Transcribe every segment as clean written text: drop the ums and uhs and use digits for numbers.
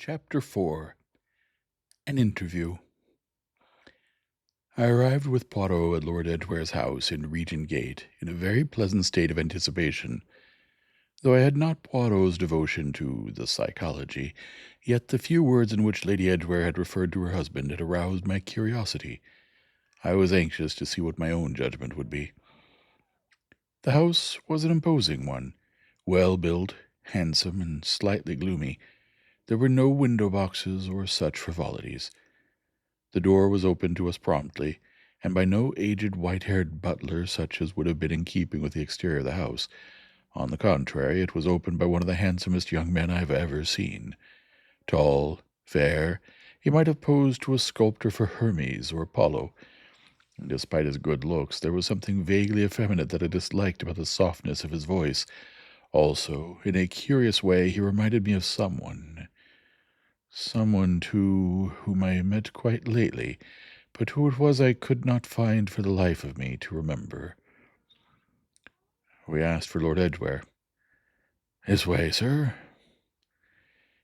Chapter 4. An Interview. I arrived with Poirot at Lord Edgware's house in Regent Gate in a very pleasant state of anticipation. Though I had not Poirot's devotion to the psychology, yet the few words in which Lady Edgware had referred to her husband had aroused my curiosity. I was anxious to see what my own judgment would be. The house was an imposing one, well built, handsome, and slightly gloomy. There were no window boxes or such frivolities. The door was opened to us promptly, and by no aged white-haired butler such as would have been in keeping with the exterior of the house. On the contrary, it was opened by one of the handsomest young men I have ever seen. Tall, fair, he might have posed to a sculptor for Hermes or Apollo. Despite his good looks, there was something vaguely effeminate that I disliked about the softness of his voice. Also, in a curious way, he reminded me of someone, too, whom I met quite lately, but who it was I could not find for the life of me to remember. We asked for Lord Edgware. "This way, sir."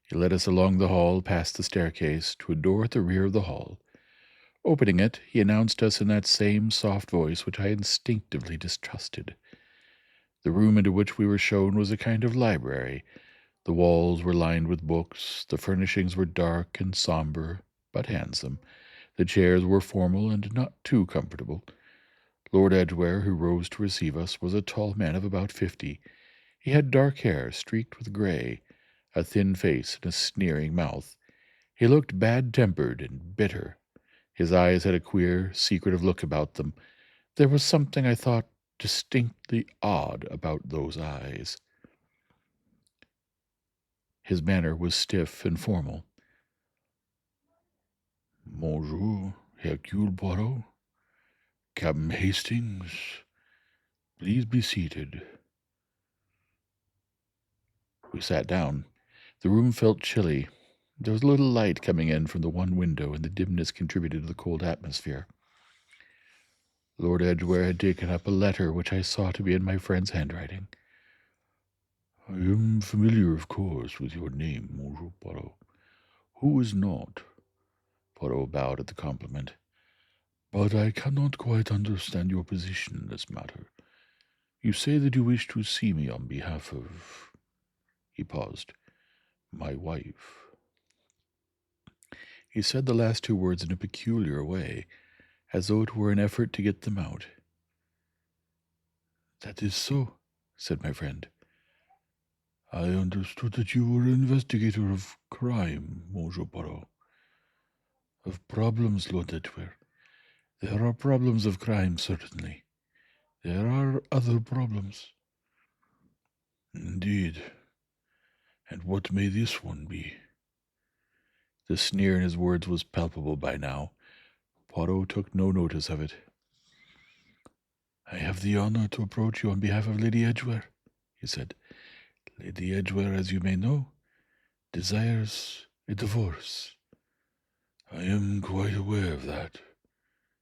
He led us along the hall, past the staircase, to a door at the rear of the hall. Opening it, he announced us in that same soft voice which I instinctively distrusted. The room into which we were shown was a kind of library. The walls were lined with books, the furnishings were dark and sombre, but handsome. The chairs were formal and not too comfortable. Lord Edgware, who rose to receive us, was a tall man of about 50. He had dark hair streaked with gray, a thin face, and a sneering mouth. He looked bad-tempered and bitter. His eyes had a queer, secretive look about them. There was something I thought distinctly odd about those eyes. His manner was stiff and formal. "Bonjour, Hercule Poirot. Captain Hastings. Please be seated." We sat down. The room felt chilly. There was a little light coming in from the one window, and the dimness contributed to the cold atmosphere. Lord Edgware had taken up a letter which I saw to be in my friend's handwriting. "I am familiar, of course, with your name, Monsieur Poirot. Who is not?" Poirot bowed at the compliment. "But I cannot quite understand your position in this matter. You say that you wish to see me on behalf of—" He paused. "My wife." He said the last two words in a peculiar way, as though it were an effort to get them out. "That is so," said my friend. "I understood that you were an investigator of crime, Monsieur Poirot. Of problems, Lord Edgware. There are problems of crime, certainly. There are other problems." "Indeed. And what may this one be?" The sneer in his words was palpable by now. Poirot took no notice of it. "I have the honor to approach you on behalf of Lady Edgware," he said. "Lady Edgware, as you may know, desires a divorce." "I am quite aware of that,"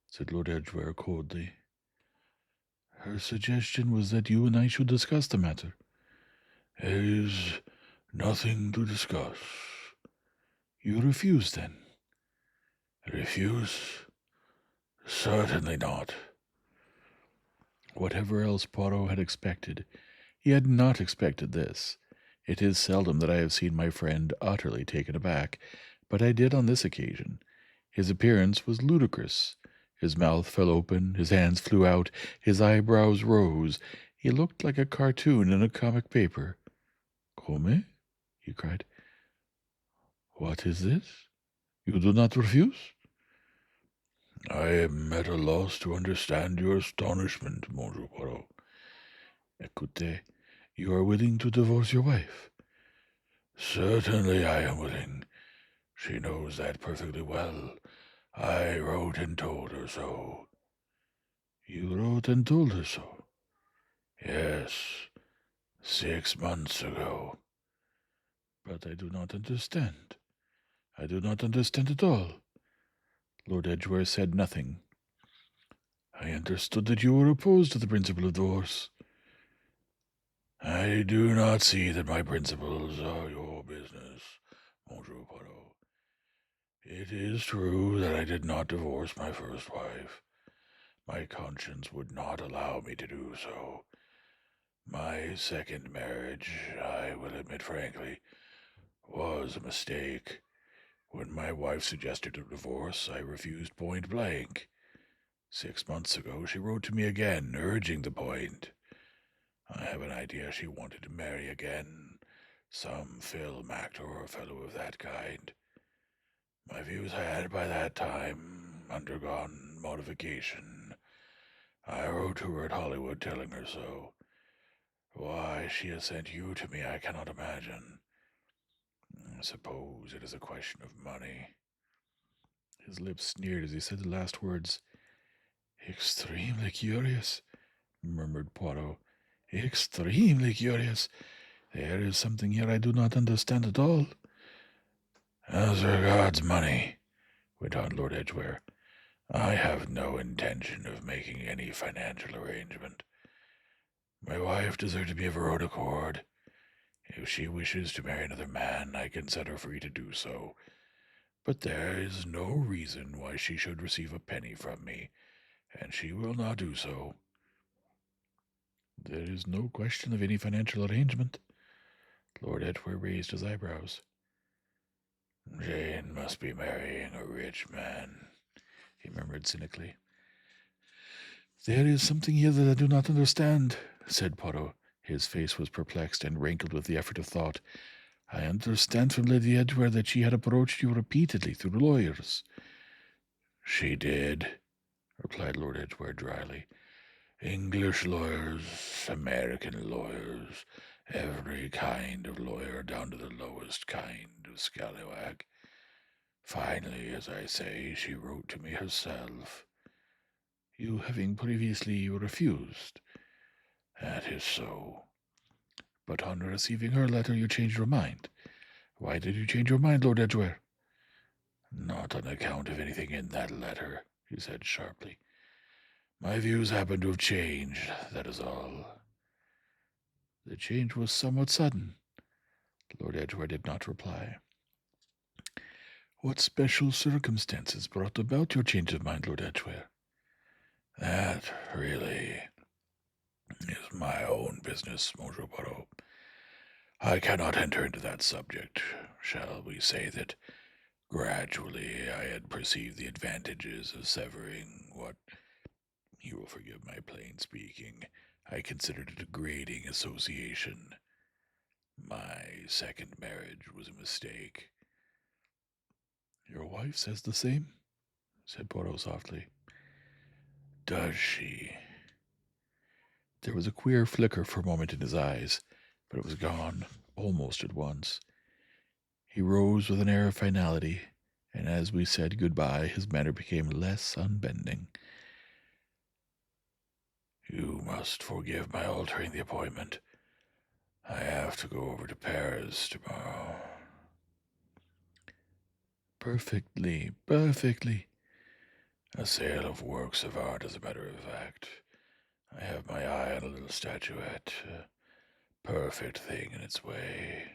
said Lord Edgware coldly. "Her suggestion was that you and I should discuss the matter." "There is nothing to discuss." "You refuse, then?" "Refuse? Certainly not." Whatever else Poirot had expected, he had not expected this. It is seldom that I have seen my friend utterly taken aback, but I did on this occasion. His appearance was ludicrous. His mouth fell open, his hands flew out, his eyebrows rose. He looked like a cartoon in a comic paper. "Come?" he cried. "What is this? You do not refuse?" "I am at a loss to understand your astonishment, Monsieur Poirot." "Écoutez, you are willing to divorce your wife?" "Certainly I am willing. She knows that perfectly well. I wrote and told her so." "You wrote and told her so?" "Yes, 6 months ago." "But I do not understand. I do not understand at all." Lord Edgware said nothing. "I understood that you were opposed to the principle of divorce." "I do not see that my principles are your business, Monsieur Poirot." It is true that I did not divorce my first wife. My conscience would not allow me to do so. My second marriage, I will admit frankly, was a mistake. When my wife suggested a divorce, I refused point blank. 6 months ago, she wrote to me again, urging the point. I have an idea she wanted to marry again, some film actor or fellow of that kind. My views had, by that time, undergone modification. I wrote to her at Hollywood telling her so. Why she has sent you to me, I cannot imagine. I suppose it is a question of money. His lips sneered as he said the last words. Extremely curious, murmured Poirot. Extremely curious. There is something here I do not understand at all. As regards money, went on Lord Edgware, I have no intention of making any financial arrangement. My wife deserted me of her own accord. If she wishes to marry another man, I can set her free to do so. But there is no reason why she should receive a penny from me, and she will not do so. There is no question of any financial arrangement. Lord Edgware raised his eyebrows. Jane must be marrying a rich man, he murmured cynically. There is something here that I do not understand, said Poirot. His face was perplexed and wrinkled with the effort of thought. I understand from Lady Edgware that she had approached you repeatedly through lawyers. She did, replied Lord Edgware dryly. English lawyers, American lawyers, every kind of lawyer down to the lowest kind of scallywag. Finally, as I say, she wrote to me herself. You having previously refused. That is so. But on receiving her letter you changed your mind. Why did you change your mind, Lord Edgware? Not on account of anything in that letter, he said sharply. My views happen to have changed, that is all. The change was somewhat sudden. Lord Edgware did not reply. What special circumstances brought about your change of mind, Lord Edgware? That, really, is my own business, Monsieur Poirot. I cannot enter into that subject. Shall we say that gradually I had perceived the advantages of severing what, you will forgive my plain speaking, I considered a degrading association. My second marriage was a mistake. Your wife says the same, said Poirot softly. Does she? There was a queer flicker for a moment in his eyes, but it was gone almost at once. He rose with an air of finality, and as we said good-bye, his manner became less unbending. You must forgive my altering the appointment. I have to go over to Paris tomorrow. Perfectly, perfectly. A sale of works of art, as a matter of fact. I have my eye on a little statuette, a perfect thing in its way.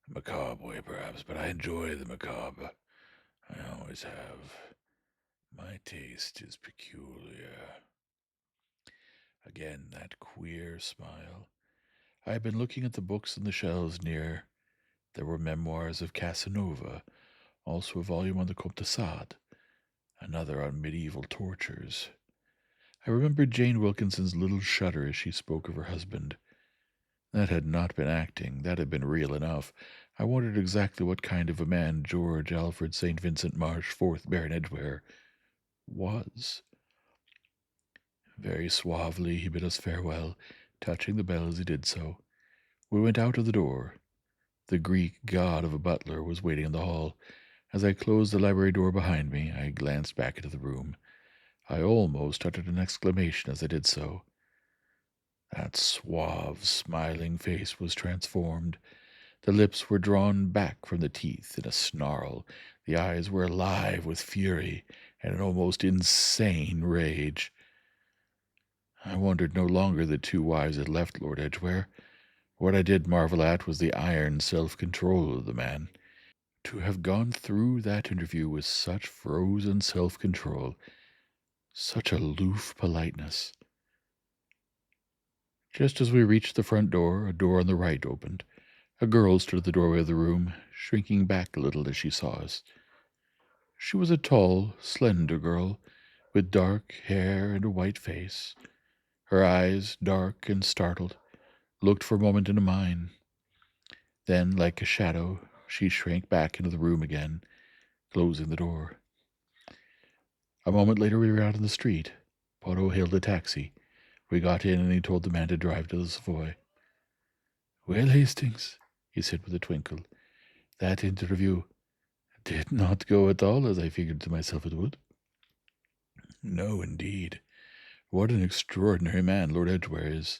A macabre way, perhaps, but I enjoy the macabre. I always have. My taste is peculiar. Again, that queer smile. I had been looking at the books on the shelves near. There were memoirs of Casanova, also a volume on the Comte de Sade, another on medieval tortures. I remembered Jane Wilkinson's little shudder as she spoke of her husband. That had not been acting, that had been real enough. I wondered exactly what kind of a man George Alfred St. Vincent Marsh, 4th Baron Edgware, was. Very suavely he bid us farewell, touching the bell as he did so. We went out of the door. The Greek god of a butler was waiting in the hall. As I closed the library door behind me, I glanced back into the room. I almost uttered an exclamation as I did so. That suave, smiling face was transformed. The lips were drawn back from the teeth in a snarl. The eyes were alive with fury and an almost insane rage. I wondered no longer that 2 wives had left Lord Edgware. What I did marvel at was the iron self-control of the man. To have gone through that interview with such frozen self-control, such aloof politeness. Just as we reached the front door, a door on the right opened. A girl stood at the doorway of the room, shrinking back a little as she saw us. She was a tall, slender girl, with dark hair and a white face. Her eyes, dark and startled, looked for a moment into mine. Then, like a shadow, she shrank back into the room again, closing the door. A moment later, we were out in the street. Poirot hailed a taxi. We got in, and he told the man to drive to the Savoy. "Well, Hastings," he said with a twinkle, "that interview did not go at all as I figured to myself it would." "No, indeed. What an extraordinary man Lord Edgware is."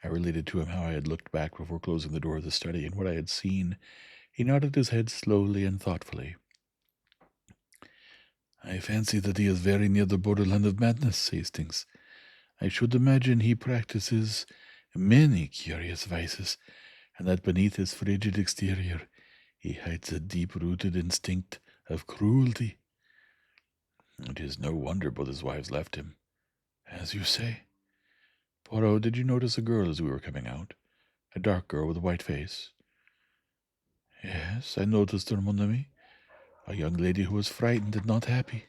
I related to him how I had looked back before closing the door of the study and what I had seen. He nodded his head slowly and thoughtfully. "I fancy that he is very near the borderland of madness, Hastings. I should imagine he practices many curious vices, and that beneath his frigid exterior he hides a deep-rooted instinct of cruelty. It is no wonder both his wives left him, as you say. Poirot, did you notice a girl as we were coming out? A dark girl with a white face?" "Yes, I noticed her, mon ami. A young lady who was frightened and not happy."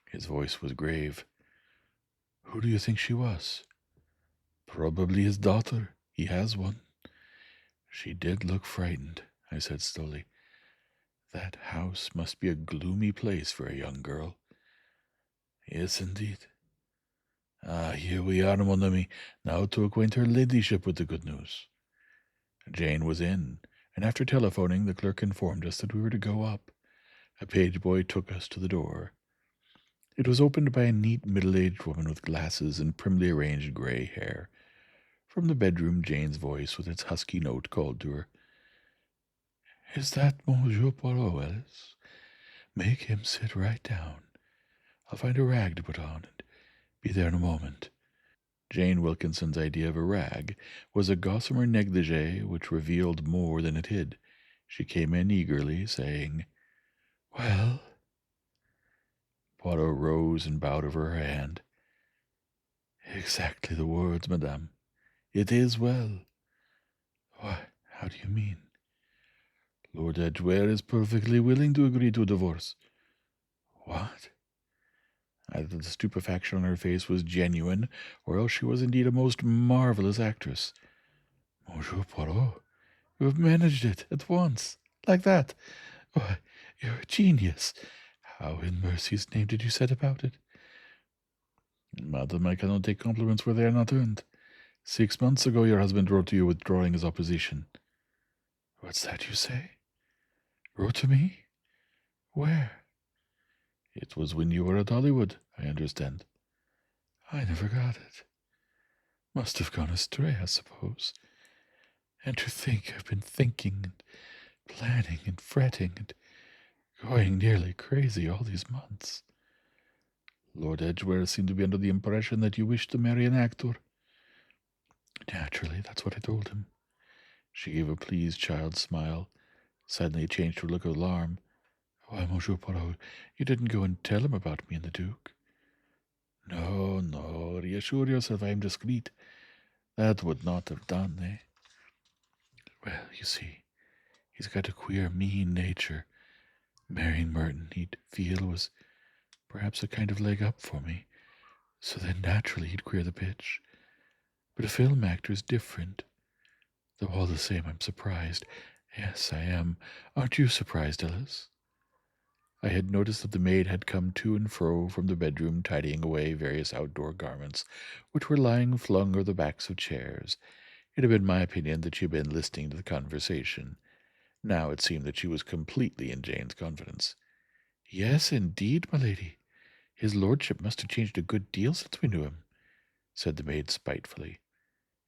His voice was grave. "Who do you think she was?" "Probably his daughter. He has one." "She did look frightened," I said slowly. "That house must be a gloomy place for a young girl." "Yes, indeed." "Ah, here we are, mon ami, now to acquaint her ladyship with the good news." Jane was in, and after telephoning, the clerk informed us that we were to go up. A page boy took us to the door. It was opened by a neat middle-aged woman with glasses and primly arranged gray hair. From the bedroom, Jane's voice, with its husky note, called to her. "Is that Monsieur Poirot, Alice? Make him sit right down. I'll find a rag to put on, and be there in a moment." Jane Wilkinson's idea of a rag was a gossamer negligee which revealed more than it hid. She came in eagerly, saying, "Well?" Poirot rose and bowed over her hand. "Exactly the words, madame. It is well." "Why, how do you mean?" "Lord Edgware is perfectly willing to agree to a divorce." "What?" Either the stupefaction on her face was genuine, or else she was indeed a most marvelous actress. "Monsieur Poirot, you have managed it at once, like that. Why, you're a genius. How in mercy's name did you set about it?" "Madam, I cannot take compliments where they are not earned. 6 months ago your husband wrote to you withdrawing his opposition." "What's that you say? Wrote to me? Where?" "It was when you were at Hollywood, I understand." "I never got it. Must have gone astray, I suppose. And to think I've been thinking and planning and fretting and going nearly crazy all these months." "Lord Edgware seemed to be under the impression that you wished to marry an actor." "Naturally, that's what I told him." She gave a pleased child's smile, suddenly changed to a look of alarm. "Why, Monsieur Poirot, you didn't go and tell him about me and the Duke?" "No, no, reassure yourself I am discreet. That would not have done, eh?" "Well, you see, he's got a queer, mean nature. Marrying Merton, he'd feel, was perhaps a kind of leg up for me. So then naturally he'd queer the pitch. But a film actor is different. Though all the same, I'm surprised. Yes, I am. Aren't you surprised, Ellis?" I had noticed that the maid had come to and fro from the bedroom, tidying away various outdoor garments, which were lying flung over the backs of chairs. It had been my opinion that she had been listening to the conversation. Now it seemed that she was completely in Jane's confidence. "Yes, indeed, my lady. His lordship must have changed a good deal since we knew him," said the maid spitefully.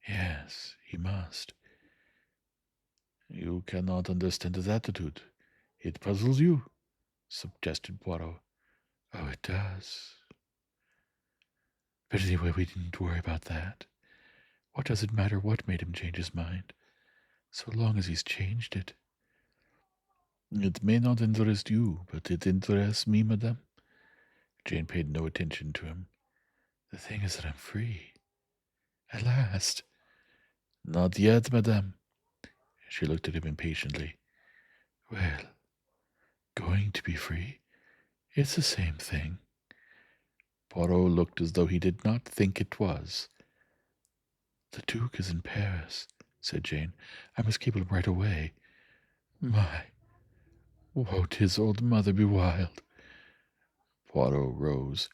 "Yes, he must." "You cannot understand his attitude. It puzzles you," suggested Poirot. "Oh, it does. But anyway, we didn't worry about that. What does it matter what made him change his mind, so long as he's changed it?" It may not interest you, but it interests me, madame. Jane paid no attention to him. The thing is that I'm free. At last. Not yet, madame. She looked at him impatiently. Well, going to be free? It's the same thing. Poirot looked as though he did not think it was. The Duke is in Paris, said Jane. I must cable him right away. My, won't his old mother be wild? Poirot rose.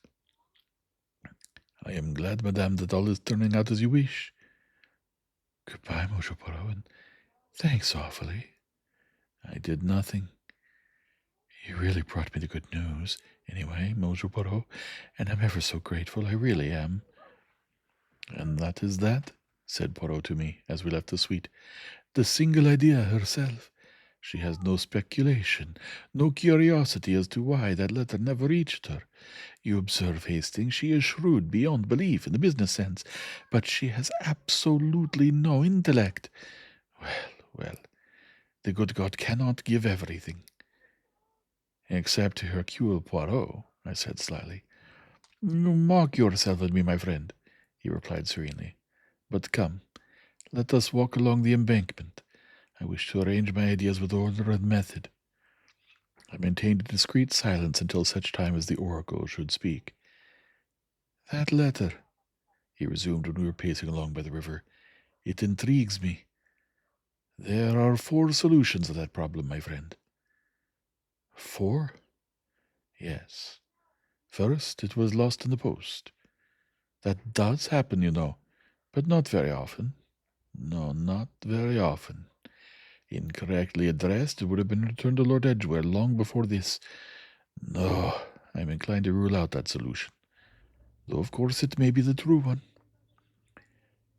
I am glad, madame, that all is turning out as you wish. Goodbye, Monsieur Poirot, and thanks awfully. I did nothing. You really brought me the good news, anyway, Monsieur Poirot, and I'm ever so grateful, I really am. And that is that, said Poirot to me, as we left the suite. The single idea herself. She has no speculation, no curiosity as to why that letter never reached her. You observe, Hastings, she is shrewd beyond belief in the business sense, but she has absolutely no intellect. Well, the good God cannot give everything. Except to Hercule Poirot, I said slyly. You mock yourself at me, my friend, he replied serenely. But come, let us walk along the embankment. I wish to arrange my ideas with order and method. I maintained a discreet silence until such time as the oracle should speak. That letter, he resumed when we were pacing along by the river, it intrigues me. There are 4 solutions of that problem, my friend. 4? Yes. First, it was lost in the post. That does happen, you know, but not very often. No, not very often. Incorrectly addressed, it would have been returned to Lord Edgware long before this. No, I'm inclined to rule out that solution, though of course it may be the true one.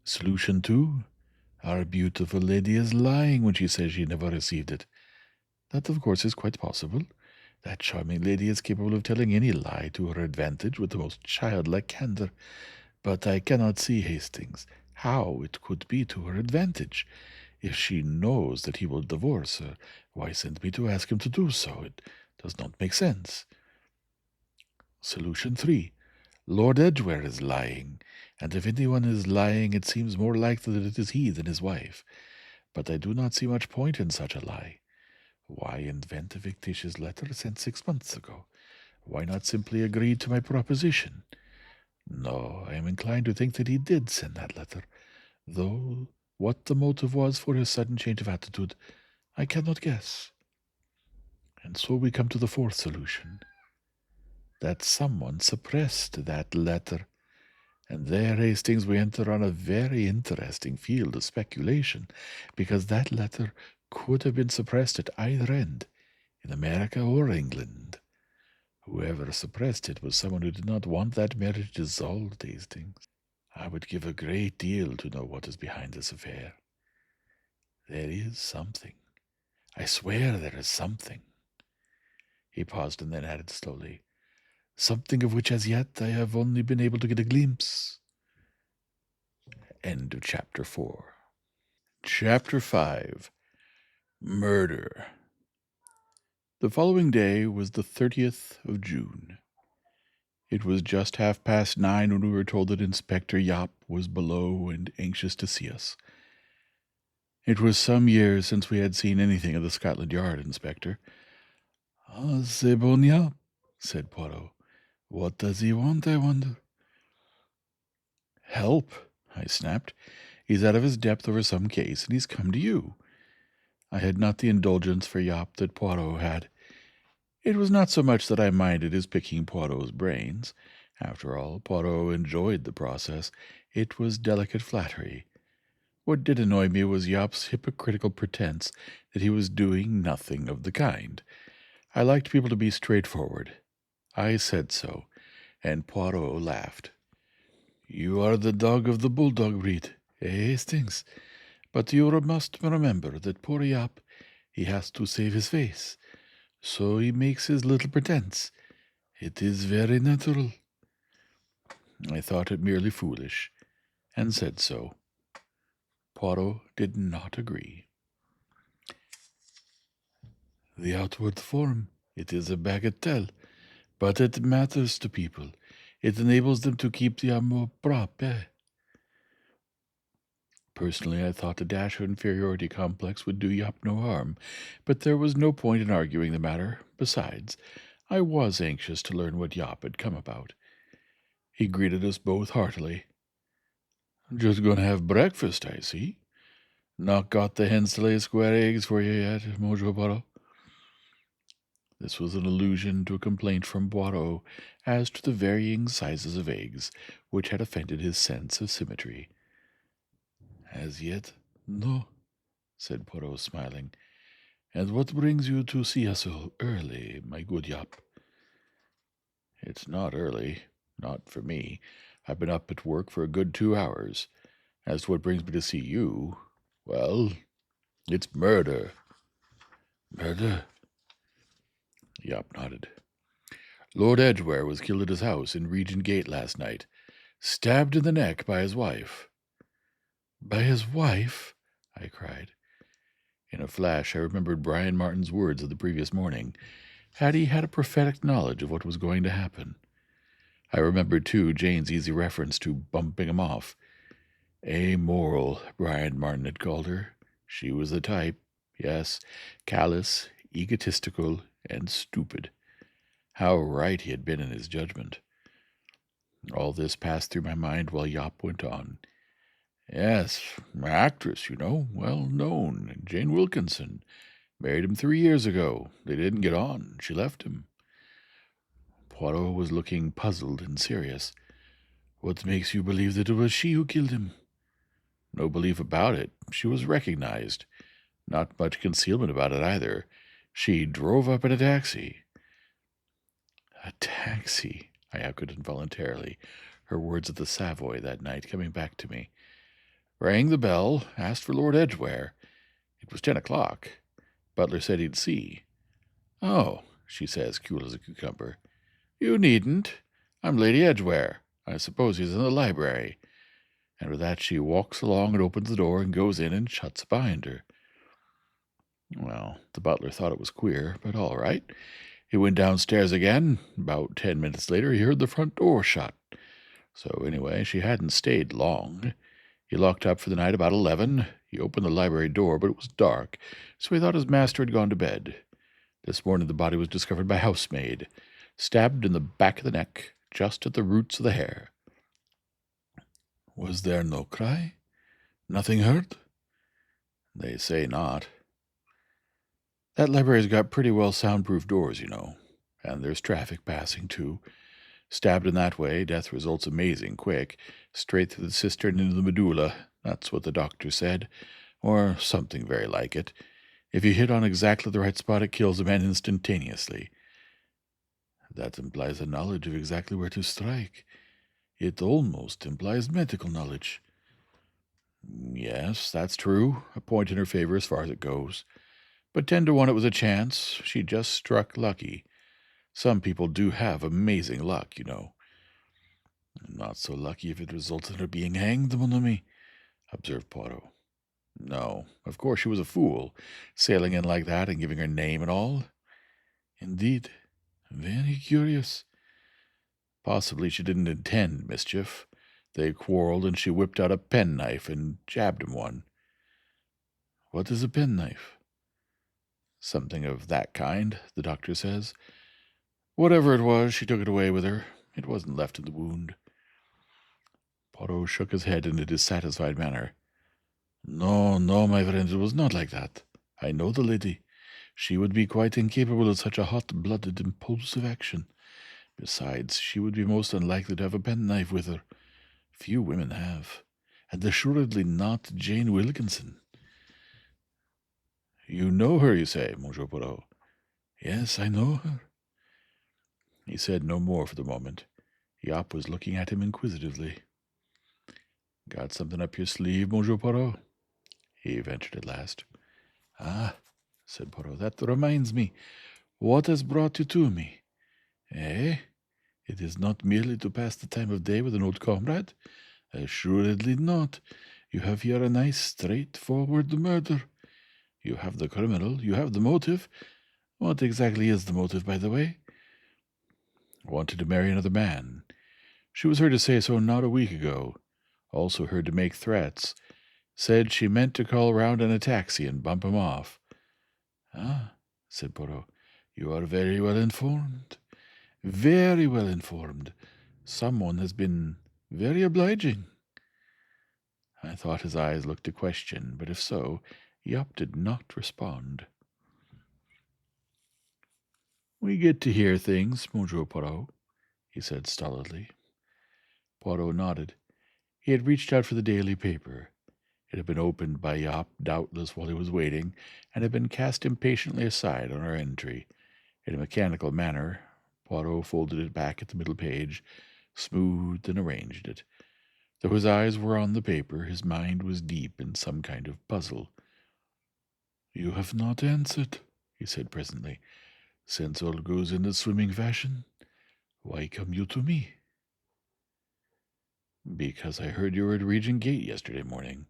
Solution 2. Our beautiful lady is lying when she says she never received it. That, of course, is quite possible. That charming lady is capable of telling any lie to her advantage with the most childlike candor. But I cannot see, Hastings, how it could be to her advantage. If she knows that he will divorce her, why send me to ask him to do so? It does not make sense. Solution 3. Lord Edgware is lying, and if anyone is lying, it seems more likely that it is he than his wife. But I do not see much point in such a lie. Why invent a fictitious letter sent 6 months ago? Why not simply agree to my proposition? No, I am inclined to think that he did send that letter, though what the motive was for his sudden change of attitude, I cannot guess. And so we come to the 4th solution. That someone suppressed that letter. And there, Hastings, we enter on a very interesting field of speculation, because that letter could have been suppressed at either end, in America or England. Whoever suppressed it was someone who did not want that marriage dissolved, Hastings. I would give a great deal to know what is behind this affair. There is something. I swear there is something. He paused and then added slowly, something of which as yet I have only been able to get a glimpse. End of chapter 4. Chapter 5. Murder. The following day was the 30th of June. It was just 9:30 when we were told that Inspector Yop was below and anxious to see us. It was some years since we had seen anything of the Scotland Yard inspector. Ah, c'est bon Yop, said Poirot. What does he want, I wonder? Help, I snapped. He's out of his depth over some case, and he's come to you. I had not the indulgence for Yop that Poirot had. It was not so much that I minded his picking Poirot's brains. After all, Poirot enjoyed the process. It was delicate flattery. What did annoy me was Yop's hypocritical pretense that he was doing nothing of the kind. I liked people to be straightforward. I said so, and Poirot laughed. You are the dog of the bulldog breed, Hastings? But you must remember that poor Yop, he has to save his face, so he makes his little pretense. It is very natural. I thought it merely foolish, and said so. Poirot did not agree. The outward form, it is a bagatelle, but it matters to people. It enables them to keep the amour propre. Personally, I thought a dash of inferiority complex would do Yop no harm, but there was no point in arguing the matter. Besides, I was anxious to learn what Yop had come about. He greeted us both heartily. Just gonna have breakfast, I see. Not got the hens to lay square eggs for you yet, Mojo Poirot? This was an allusion to a complaint from Poirot as to the varying sizes of eggs, which had offended his sense of symmetry. As yet, no, said Poirot, smiling. And what brings you to see us so early, my good Yop? It's not early. Not for me. I've been up at work for a good 2 hours. As to what brings me to see you, well, it's murder. Murder? Yop nodded. Lord Edgware was killed at his house in Regent Gate last night, stabbed in the neck by his wife. By his wife? I cried. In a flash, I remembered Brian Martin's words of the previous morning. Had he had a prophetic knowledge of what was going to happen? I remembered, too, Jane's easy reference to bumping him off. Amoral, Brian Martin had called her. She was the type, yes, callous, egotistical, and stupid. How right he had been in his judgment. All this passed through my mind while Yop went on. Yes, actress, you know, well known, Jane Wilkinson. Married him 3 years ago. They didn't get on. She left him. Poirot was looking puzzled and serious. What makes you believe that it was she who killed him? No belief about it. She was recognized. Not much concealment about it either. She drove up in a taxi. A taxi, I echoed involuntarily, her words at the Savoy that night coming back to me. Rang the bell, asked for Lord Edgware. It was 10 o'clock. Butler said he'd see. Oh, she says, cool as a cucumber. You needn't. I'm Lady Edgware. I suppose he's in the library. And with that she walks along and opens the door and goes in and shuts it behind her. Well, the butler thought it was queer, but all right. He went downstairs again. About 10 minutes later he heard the front door shut. So anyway, she hadn't stayed long. He locked up for the night about 11. He opened the library door, but it was dark, so he thought his master had gone to bed. This morning the body was discovered by a housemaid, stabbed in the back of the neck, just at the roots of the hair. Was there no cry? Nothing heard? They say not. That library's got pretty well soundproof doors, you know, and there's traffic passing, too. Stabbed in that way, death results amazing quick, straight through the cistern into the medulla. That's what the doctor said, or something very like it. If you hit on exactly the right spot, it kills a man instantaneously. That implies a knowledge of exactly where to strike. It almost implies medical knowledge. Yes, that's true. A point in her favor as far as it goes. But 10 to 1 it was a chance. She just struck lucky. Some people do have amazing luck, you know. Not so lucky if it results in her being hanged, mon ami, observed Poirot. No, of course she was a fool, sailing in like that and giving her name and all. Indeed, very curious. Possibly she didn't intend mischief. They quarreled and she whipped out a penknife and jabbed him one. What is a penknife? Something of that kind, the doctor says. Whatever it was, she took it away with her. It wasn't left in the wound. Poirot shook his head in a dissatisfied manner. No, no, my friend, it was not like that. I know the lady. She would be quite incapable of such a hot-blooded, impulsive action. Besides, she would be most unlikely to have a penknife with her. Few women have, and assuredly not Jane Wilkinson. You know her, you say, Monsieur Poirot? Yes, I know her. He said no more for the moment. Yop was looking at him inquisitively. Got something up your sleeve, Monsieur Poirot? He ventured at last. Ah, said Poirot, that reminds me. What has brought you to me? Eh? It is not merely to pass the time of day with an old comrade? Assuredly not. You have here a nice, straightforward murder. You have the criminal, you have the motive. What exactly is the motive, by the way? Wanted to marry another man. She was heard to say so not a week ago. Also heard to make threats. Said she meant to call round in a taxi and bump him off. Ah, said Poirot, you are very well informed. Very well informed. Someone has been very obliging. I thought his eyes looked a question, but if so, he opted not to respond. We get to hear things, Monsieur Poirot, he said stolidly. Poirot nodded. He had reached out for the daily paper. It had been opened by Yop, doubtless while he was waiting, and had been cast impatiently aside on our entry. In a mechanical manner, Poirot folded it back at the middle page, smoothed and arranged it. Though his eyes were on the paper, his mind was deep in some kind of puzzle. You have not answered, he said presently. Since all goes in the swimming fashion, why come you to me? Because I heard you were at Regent Gate yesterday morning.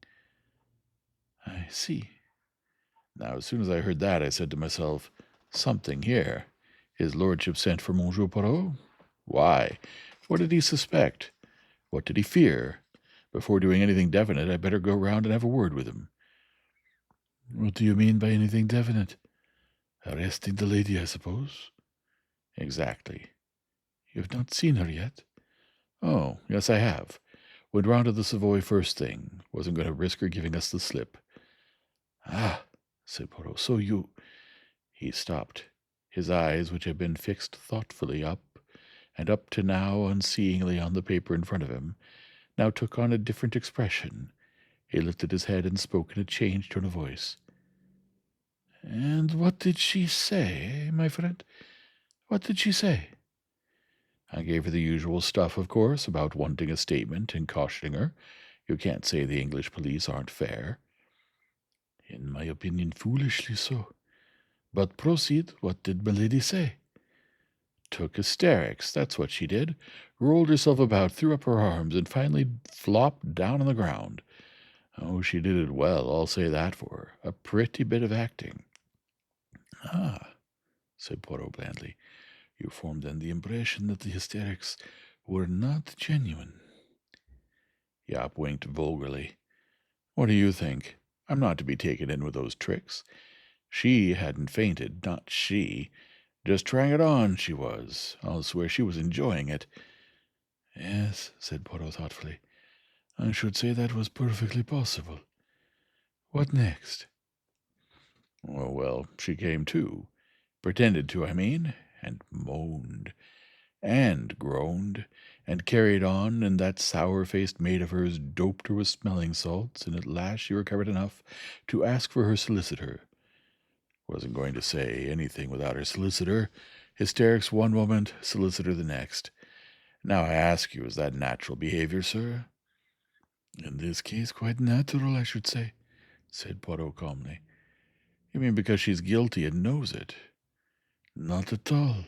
I see. Now, as soon as I heard that, I said to myself, something here. His lordship sent for Monsieur Poirot? Why? What did he suspect? What did he fear? Before doing anything definite, I'd better go round and have a word with him. What do you mean by anything definite? Arresting the lady, I suppose? Exactly. You have not seen her yet? Oh, yes, I have. Went round to the Savoy first thing. Wasn't going to risk her giving us the slip. Ah, said Poirot, so you... He stopped. His eyes, which had been fixed thoughtfully up, and up to now unseeingly on the paper in front of him, now took on a different expression. He lifted his head and spoke in a changed tone of voice. And what did she say, my friend? What did she say? I gave her the usual stuff, of course, about wanting a statement and cautioning her. You can't say the English police aren't fair. In my opinion, foolishly so. But proceed. What did milady say? Took hysterics, that's what she did. Rolled herself about, threw up her arms, and finally flopped down on the ground. Oh, she did it well, I'll say that for her. A pretty bit of acting. Ah, said Poirot blandly. You formed then the impression that the hysterics were not genuine. Yap winked vulgarly. What do you think? I'm not to be taken in with those tricks. She hadn't fainted, not she. Just trying it on, she was. I'll swear she was enjoying it. Yes, said Poirot thoughtfully. I should say that was perfectly possible. What next? Oh, well, she came to. Pretended to, I mean, and moaned, and groaned, and carried on, and that sour-faced maid of hers doped her with smelling salts, and at last she recovered enough to ask for her solicitor. Wasn't going to say anything without her solicitor. Hysterics one moment, solicitor the next. Now I ask you, is that natural behavior, sir? In this case, quite natural, I should say, said Poirot calmly. You mean because she's guilty and knows it? Not at all.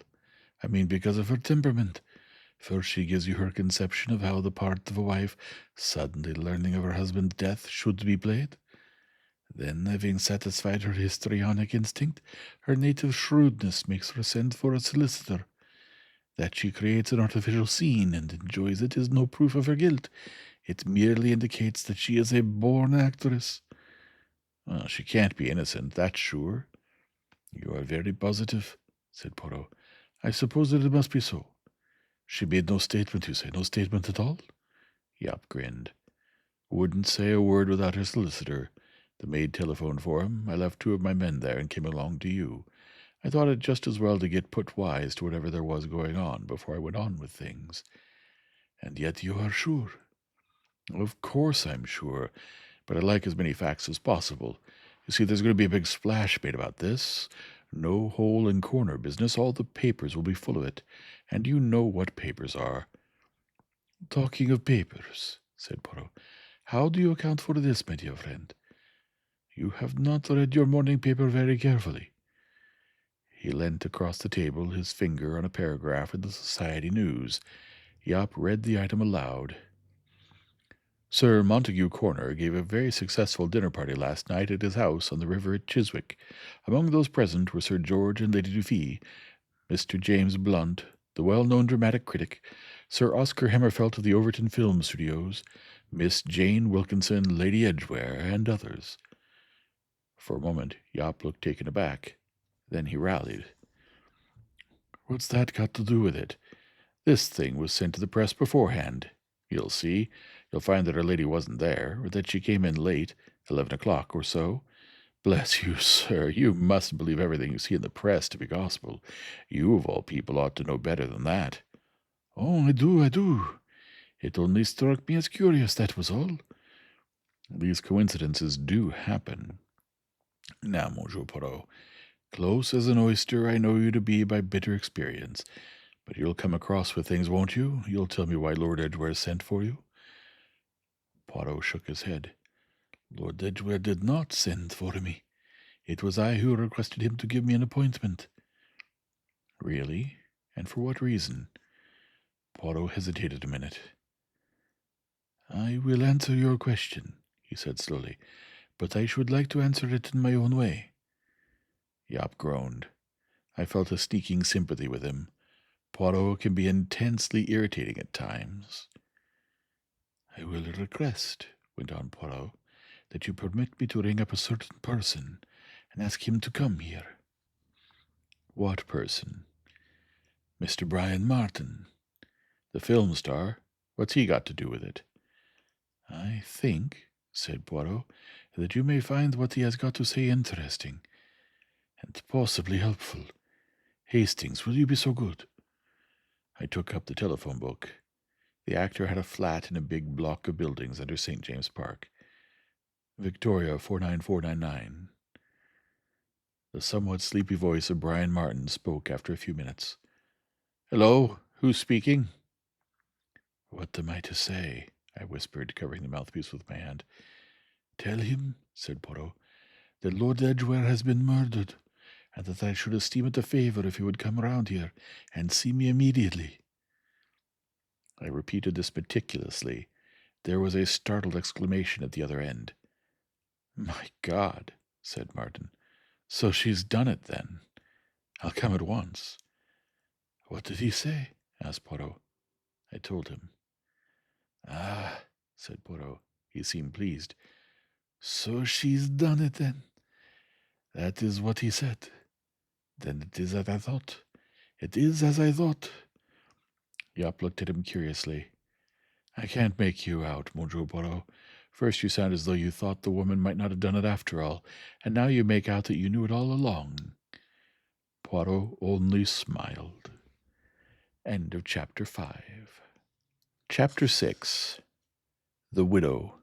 I mean because of her temperament. First she gives you her conception of how the part of a wife, suddenly learning of her husband's death, should be played. Then, having satisfied her histrionic instinct, her native shrewdness makes her send for a solicitor. That she creates an artificial scene and enjoys it is no proof of her guilt. It merely indicates that she is a born actress. Well, she can't be innocent, that's sure. You are very positive, said Poirot. I suppose that it must be so. She made no statement, you say? No statement at all? Yap grinned. Wouldn't say a word without her solicitor. The maid telephoned for him. I left 2 of my men there and came along to you. I thought it just as well to get put wise to whatever there was going on before I went on with things. And yet you are sure? Of course I'm sure, but I'd like as many facts as possible. You see, there's going to be a big splash made about this. No hole and corner business. All the papers will be full of it. And you know what papers are. Talking of papers, said Poirot, how do you account for this, my dear friend? You have not read your morning paper very carefully. He leant across the table, his finger on a paragraph in the Society News. Yap read the item aloud. Sir Montague Corner gave a very successful dinner party last night at his house on the river at Chiswick. Among those present were Sir George and Lady Dufee, Mr. James Blunt, the well-known dramatic critic, Sir Oscar Hammerfelt of the Overton Film Studios, Miss Jane Wilkinson, Lady Edgware, and others. For a moment, Yop looked taken aback. Then he rallied. "What's that got to do with it? This thing was sent to the press beforehand. You'll see. You'll find that our lady wasn't there, or that she came in late, 11 o'clock or so. Bless you, sir, you mustn't believe everything you see in the press to be gospel. You, of all people, ought to know better than that." "Oh, I do. It only struck me as curious, that was all." "These coincidences do happen. Now, Monsieur Poirot, close as an oyster I know you to be by bitter experience. But you'll come across with things, won't you? You'll tell me why Lord Edgware sent for you?" Poirot shook his head. "Lord Edgware did not send for me. It was I who requested him to give me an appointment." "Really? And for what reason?" Poirot hesitated a minute. "I will answer your question," he said slowly, "but I should like to answer it in my own way." Yop groaned. I felt a sneaking sympathy with him. Poirot can be intensely irritating at times. "I will request," went on Poirot, "that you permit me to ring up a certain person and ask him to come here." "What person?" "Mr. Brian Martin." "The film star? What's he got to do with it?" "I think," said Poirot, "that you may find what he has got to say interesting, and possibly helpful. Hastings, will you be so good?" I took up the telephone book. The actor had a flat in a big block of buildings under St. James Park. Victoria 49499. The somewhat sleepy voice of Brian Martin spoke after a few minutes. "Hello, who's speaking?" "What am I to say?" I whispered, covering the mouthpiece with my hand. "Tell him," said Poirot, "that Lord Edgware has been murdered, and that I should esteem it a favor if he would come round here and see me immediately." I repeated this meticulously. There was a startled exclamation at the other end. "My God," said Martin. "So she's done it, then. I'll come at once." "What did he say?" asked Poirot. I told him. "Ah," said Poirot. He seemed pleased. "So she's done it, then. That is what he said. Then it is as I thought. It is as I thought." Yop looked at him curiously. "I can't make you out, Monsieur Poirot. First you sound as though you thought the woman might not have done it after all, and now you make out that you knew it all along." Poirot only smiled. End of chapter 5. Chapter 6. The Widow.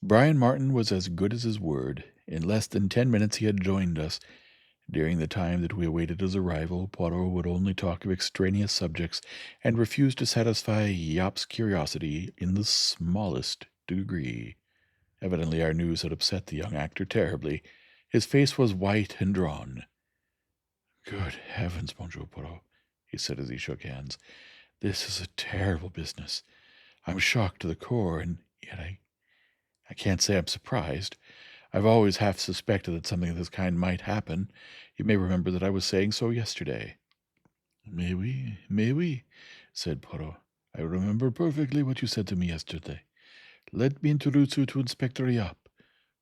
Brian Martin was as good as his word. In less than 10 minutes he had joined us. During the time that we awaited his arrival, Poirot would only talk of extraneous subjects and refused to satisfy Yop's curiosity in the smallest degree. Evidently our news had upset the young actor terribly. His face was white and drawn. "Good heavens, Monsieur Poirot," he said as he shook hands. "This is a terrible business. I'm shocked to the core, and yet I can't say I'm surprised. I've always half suspected that something of this kind might happen. You may remember that I was saying so yesterday." Mais oui, said Poirot. "I remember perfectly what you said to me yesterday. Let me introduce you to Inspector Yop,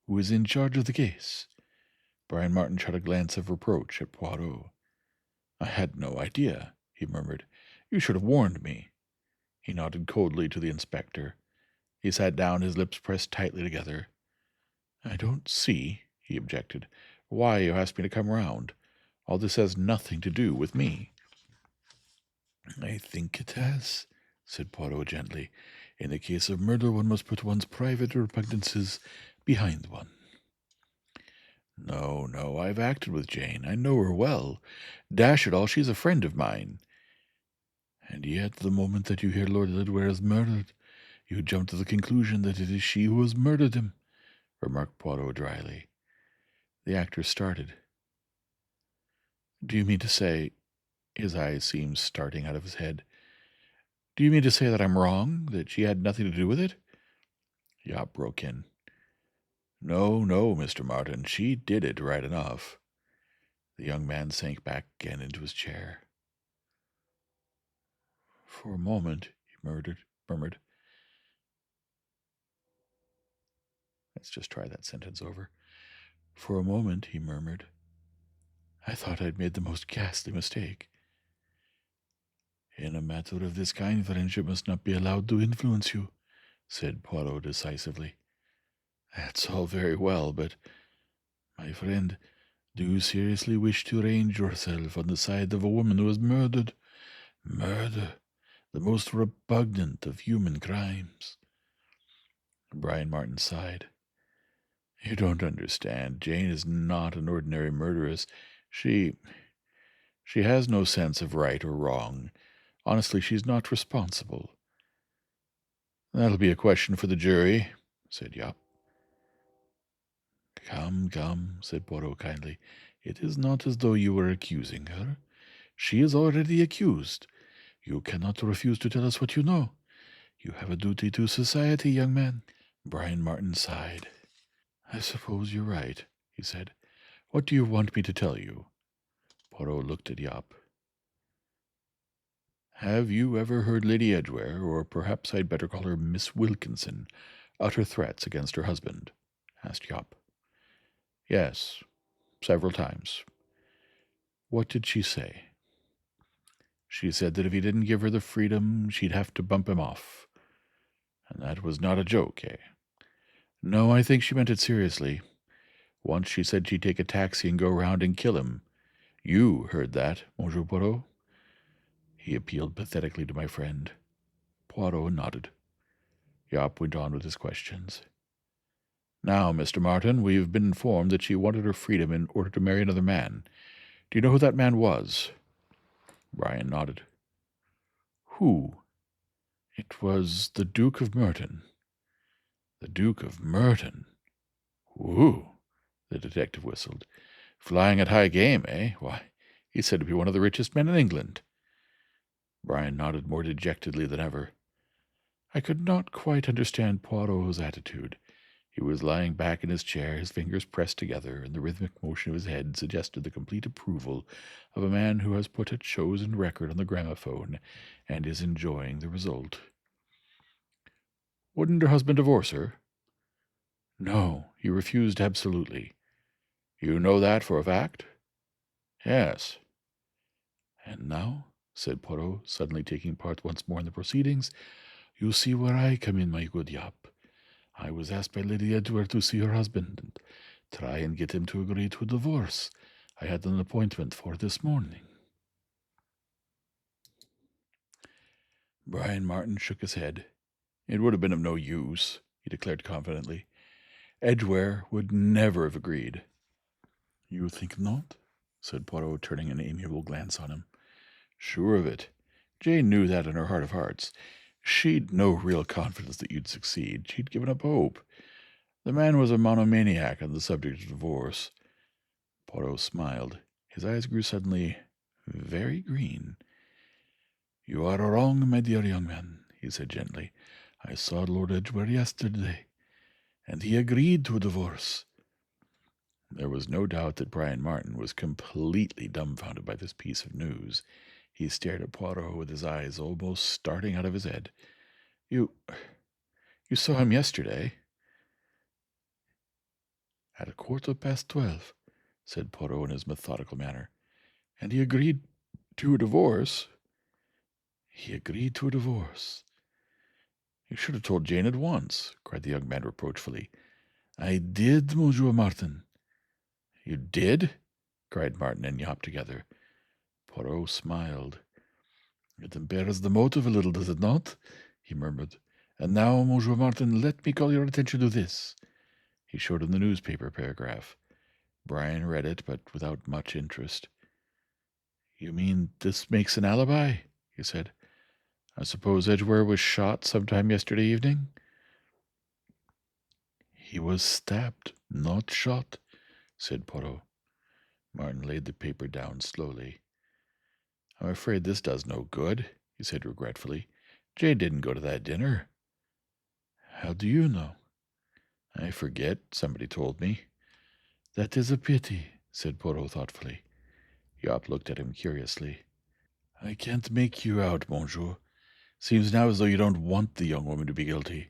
who is in charge of the case." Brian Martin shot a glance of reproach at Poirot. "I had no idea," he murmured. "You should have warned me." He nodded coldly to the inspector. He sat down, his lips pressed tightly together. "I don't see," he objected, "why you asked me to come round. All this has nothing to do with me." "I think it has," said Poirot gently. "In the case of murder, one must put one's private repugnances behind one." No, I've acted with Jane. I know her well. Dash it all, she's a friend of mine." "And yet, the moment that you hear Lord Edgware is murdered, you jump to the conclusion that it is she who has murdered him," remarked Poirot dryly. The actor started. "Do you mean to say—" his eyes seemed starting out of his head. Do you mean to say that I'm wrong, that she had nothing to do with it? Yop broke in. No, no, Mr. Martin, she did it right enough. The young man sank back again into his chair. For a moment, he murmured. Let's just try that sentence over. For a moment, he murmured, I thought I'd made the most ghastly mistake. In a matter of this kind, friendship must not be allowed to influence you, said Poirot decisively. That's all very well, but, my friend, do you seriously wish to range yourself on the side of a woman who was murdered? Murder, the most repugnant of human crimes. Brian Martin sighed. You don't understand. Jane is not an ordinary murderess. She has no sense of right or wrong. Honestly, she's not responsible. That'll be a question for the jury, said Yop. Come, said Poirot kindly. It is not as though you were accusing her. She is already accused. You cannot refuse to tell us what you know. You have a duty to society, young man. Brian Martin sighed. I suppose you're right, he said. What do you want me to tell you? Poirot looked at Yop. Have you ever heard Lady Edgware, or perhaps I'd better call her Miss Wilkinson, utter threats against her husband? Asked Yop. Yes, several times. What did she say? She said that if he didn't give her the freedom, she'd have to bump him off. And that was not a joke, eh? No, I think she meant it seriously. Once she said she'd take a taxi and go round and kill him. You heard that, Monsieur Poirot? He appealed pathetically to my friend. Poirot nodded. Yop went on with his questions. Now, Mr. Martin, we've been informed that she wanted her freedom in order to marry another man. Do you know who that man was? Brian nodded. Who? It was the Duke of Merton. The Duke of Merton? Whoo! The detective whistled. Flying at high game, eh? Why, he's said to be one of the richest men in England. Brian nodded more dejectedly than ever. I could not quite understand Poirot's attitude. He was lying back in his chair, his fingers pressed together, and the rhythmic motion of his head suggested the complete approval of a man who has put a chosen record on the gramophone and is enjoying the result. Wouldn't her husband divorce her? No, he refused absolutely. You know that for a fact? Yes. And now, said Poirot, suddenly taking part once more in the proceedings, you see where I come in, my good Yop. I was asked by Lady Edgware to see her husband and try and get him to agree to a divorce. I had an appointment for this morning. Brian Martin shook his head. It would have been of no use, he declared confidently. Edgware would never have agreed. You think not? Said Poirot, turning an amiable glance on him. Sure of it. Jane knew that in her heart of hearts. She'd no real confidence that you'd succeed. She'd given up hope. The man was a monomaniac on the subject of divorce. Poirot smiled. His eyes grew suddenly very green. You are wrong, my dear young man, he said gently. I saw Lord Edgware yesterday, and he agreed to a divorce. There was no doubt that Brian Martin was completely dumbfounded by this piece of news. He stared at Poirot with his eyes almost starting out of his head. You saw him yesterday? At 12:15, said Poirot in his methodical manner. And he agreed to a divorce? He agreed to a divorce. You should have told Jane at once, cried the young man reproachfully. I did, Monsieur Martin. You did? Cried Martin and Yop together. Poirot smiled. It impairs the motive a little, does it not? He murmured. And now, Monsieur Martin, let me call your attention to this. He showed him the newspaper paragraph. Brian read it, but without much interest. You mean this makes an alibi? He said. I suppose Edgware was shot sometime yesterday evening? He was stabbed, not shot, said Poirot. Martin laid the paper down slowly. I'm afraid this does no good, he said regretfully. Jane didn't go to that dinner. How do you know? I forget. Somebody told me. That is a pity, said Poirot thoughtfully. Yop looked at him curiously. I can't make you out, monsieur. Seems now as though you don't want the young woman to be guilty.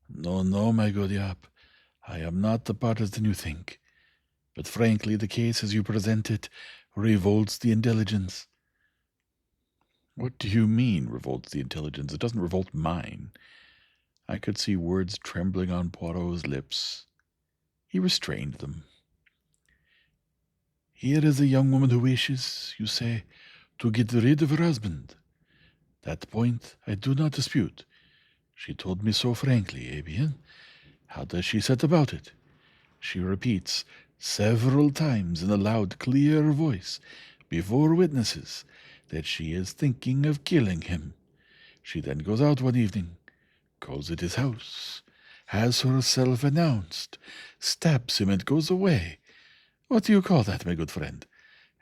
No, no, my good Yop. I am not the partisan you think. But frankly, the case as you present it revolts the intelligence. What do you mean, revolts the intelligence? It doesn't revolt mine. I could see words trembling on Poirot's lips. He restrained them. Here is a young woman who wishes, you say, to get rid of her husband. That point I do not dispute. She told me so frankly, eh bien? How does she set about it? She repeats several times in a loud, clear voice, before witnesses, that she is thinking of killing him. She then goes out one evening, calls at his house, has herself announced, stabs him and goes away. What do you call that, my good friend?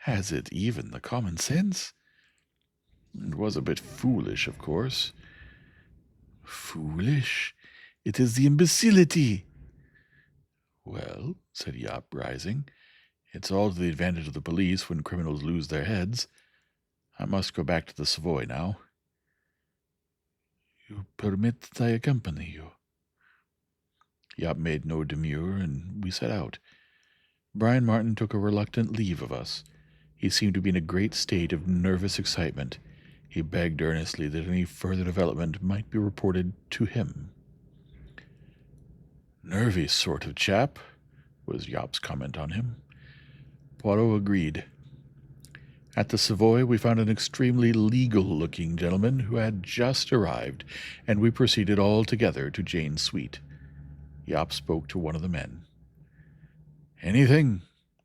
Has it even the common sense? It was a bit foolish, of course. Foolish? It is the imbecility. Well, said Yop, rising, it's all to the advantage of the police when criminals lose their heads. I must go back to the Savoy now. You permit that I accompany you? Yop made no demur, and we set out. Brian Martin took a reluctant leave of us. He seemed to be in a great state of nervous excitement. He begged earnestly that any further development might be reported to him. Nervy sort of chap, was Yop's comment on him. Poirot agreed. At the Savoy, we found an extremely legal-looking gentleman who had just arrived, and we proceeded all together to Jane's suite. Yop spoke to one of the men. Anything?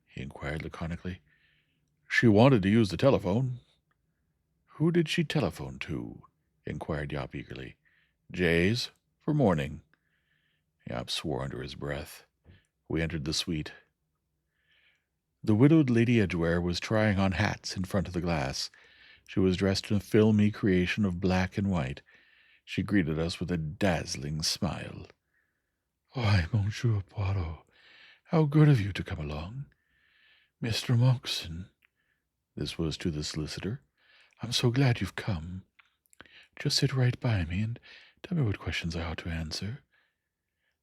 He inquired laconically. She wanted to use the telephone. Who did she telephone to? Inquired Yop eagerly. Jay's, for morning. Yop swore under his breath. We entered the suite. The widowed Lady Edgware was trying on hats in front of the glass. She was dressed in a filmy creation of black and white. She greeted us with a dazzling smile. Why, Monsieur Poirot, how good of you to come along. Mr. Moxon, this was to the solicitor, I'm so glad you've come. Just sit right by me and tell me what questions I ought to answer.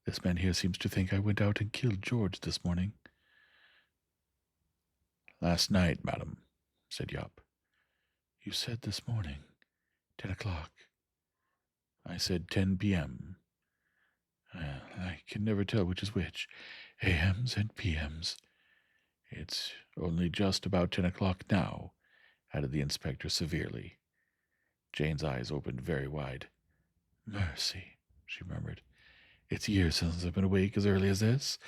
This man here seems to think I went out and killed George this morning. Last night, madam, said Yop. You said this morning, 10 o'clock. I said 10 p.m. I can never tell which is which, a.m.s and p.m.s. It's only just about 10 o'clock now, added the inspector severely. Jane's eyes opened very wide. Mercy, she murmured. It's years since I've been awake as early as this.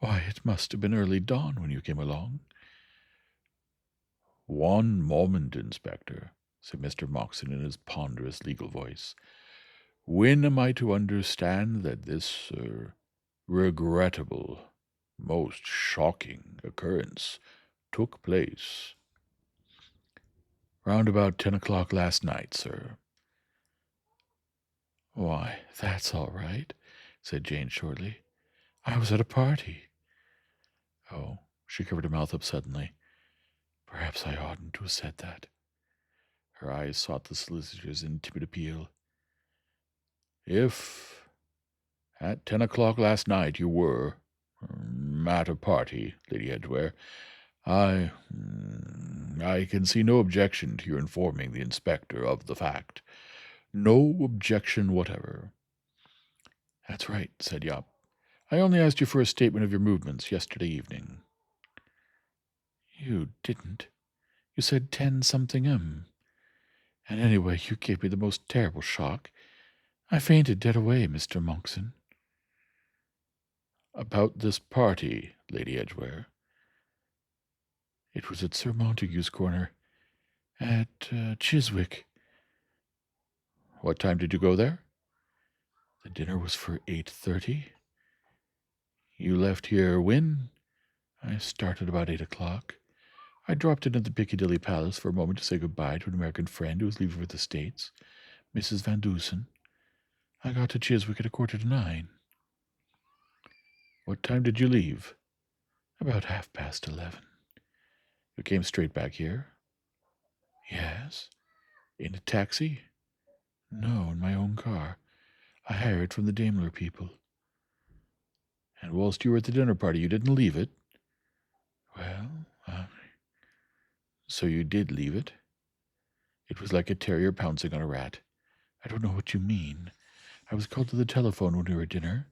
Why, it must have been early dawn when you came along. One moment, Inspector, said Mr. Moxon in his ponderous legal voice. When am I to understand that this, regrettable, most shocking occurrence took place? Round about 10 o'clock last night, sir. Why, that's all right, said Jane shortly. I was at a party. Oh, she covered her mouth up suddenly. Perhaps I oughtn't to have said that. Her eyes sought the solicitor's in timid appeal. If at 10 o'clock last night you were at a party, Lady Edgware, I can see no objection to your informing the inspector of the fact. No objection whatever. That's right, said Yop. I only asked you for a statement of your movements yesterday evening. You didn't. You said 10-something M. And anyway, you gave me the most terrible shock. I fainted dead away, Mr. Moxon. About this party, Lady Edgware. It was at Sir Montague's corner, at Chiswick. What time did you go there? The dinner was for 8:30. You left here when? I started about 8 o'clock. I dropped in at the Piccadilly Palace for a moment to say goodbye to an American friend who was leaving for the States. Mrs. Van Dusen. I got to Chiswick at 9:15. What time did you leave? About 11:30. You came straight back here? Yes. In a taxi? No, in my own car. I hired it from the Daimler people. And whilst you were at the dinner party, you didn't leave it? Well, so you did leave it? It was like a terrier pouncing on a rat. I don't know what you mean. I was called to the telephone when we were at dinner.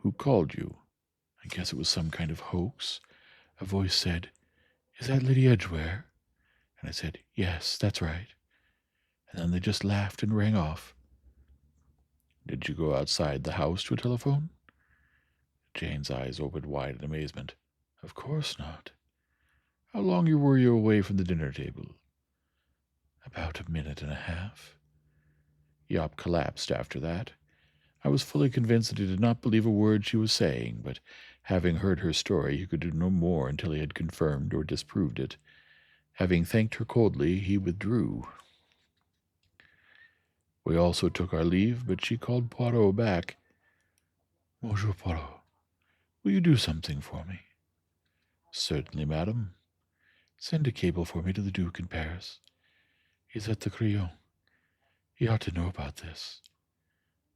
Who called you? I guess it was some kind of hoax. A voice said, "Is that Lady Edgware?" And I said, "Yes, that's right." And then they just laughed and rang off. Did you go outside the house to a telephone? Jane's eyes opened wide in amazement. Of course not. How long were you away from the dinner table? About a minute and a half. Yop collapsed after that. I was fully convinced that he did not believe a word she was saying, but having heard her story, he could do no more until he had confirmed or disproved it. Having thanked her coldly, he withdrew. We also took our leave, but she called Poirot back. Monsieur Poirot, will you do something for me? Certainly, madam. Send a cable for me to the Duke in Paris. He's at the Crillon. He ought to know about this.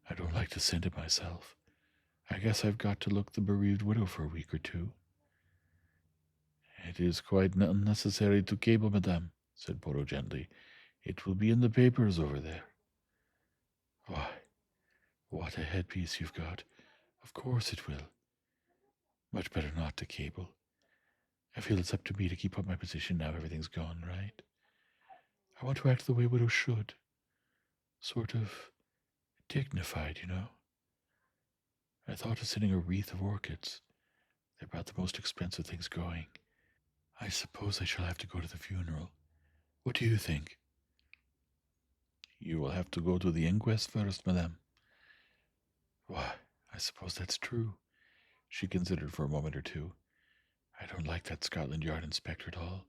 I don't like to send it myself. I guess I've got to look the bereaved widow for a week or two. It is quite unnecessary to cable, madame, said Poirot gently. It will be in the papers over there. Why, what a headpiece you've got. Of course it will. Much better not to cable. I feel it's up to me to keep up my position now everything's gone right. I want to act the way widows should. Sort of dignified, you know. I thought of sending a wreath of orchids. They're about the most expensive things going. I suppose I shall have to go to the funeral. What do you think? You will have to go to the inquest first, madame. Why, I suppose that's true. She considered for a moment or two. I don't like that Scotland Yard inspector at all.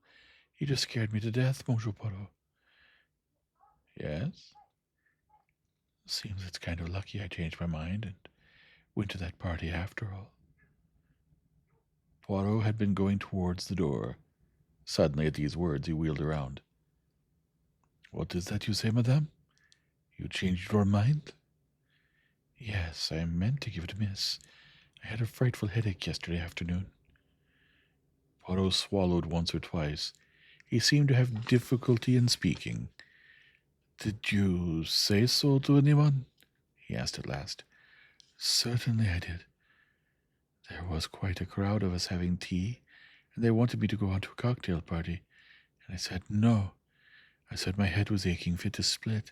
He just scared me to death, Monsieur Poirot. Yes? Seems it's kind of lucky I changed my mind and went to that party after all. Poirot had been going towards the door. Suddenly, at these words, he wheeled around. What is that you say, madame? You changed your mind? Yes, I meant to give it a miss. I had a frightful headache yesterday afternoon. Poirot swallowed once or twice. He seemed to have difficulty in speaking. Did you say so to anyone? He asked at last. Certainly I did. There was quite a crowd of us having tea, and they wanted me to go on to a cocktail party, and I said no. I said my head was aching fit to split,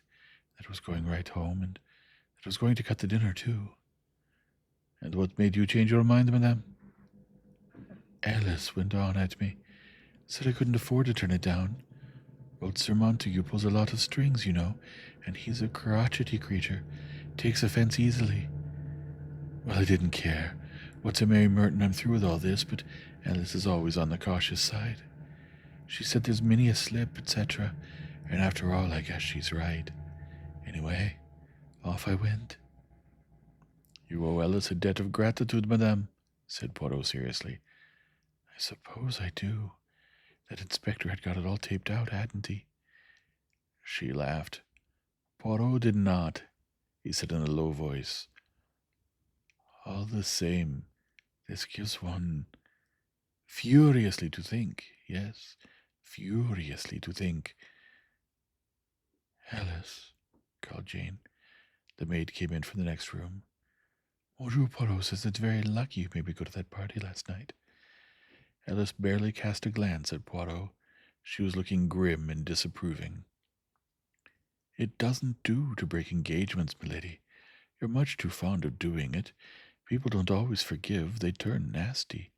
that I was going right home, and that I was going to cut the dinner too. And what made you change your mind, madame? Alice went on at me, said I couldn't afford to turn it down. Old Sir Montague pulls a lot of strings, you know, and he's a crotchety creature, takes offense easily. Well, I didn't care. What's a Mary Merton, I'm through with all this, but Alice is always on the cautious side. She said there's many a slip, etc., and after all, I guess she's right. Anyway, off I went. You owe Alice a debt of gratitude, madame, said Poirot seriously. I suppose I do. That inspector had got it all taped out, hadn't he? She laughed. Poirot did not, he said in a low voice. All the same, this gives one furiously to think, yes, furiously to think. Alice, called Jane. The maid came in from the next room. Monsieur Poirot says it's very lucky you made me go to that party last night. Alice barely cast a glance at Poirot. She was looking grim and disapproving. It doesn't do to break engagements, milady. You're much too fond of doing it. People don't always forgive. They turn nasty.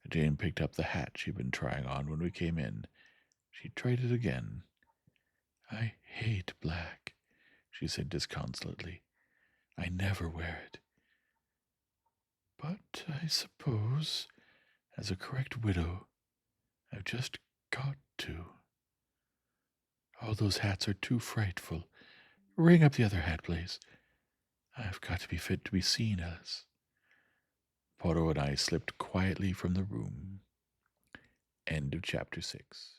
Jane picked up the hat she'd been trying on when we came in. She tried it again. I hate black, she said disconsolately. I never wear it. But I suppose, as a correct widow, I've just got to. Oh, those hats are too frightful. Ring up the other hat, please. I've got to be fit to be seen, Alice. Poirot and I slipped quietly from the room. End of chapter 6.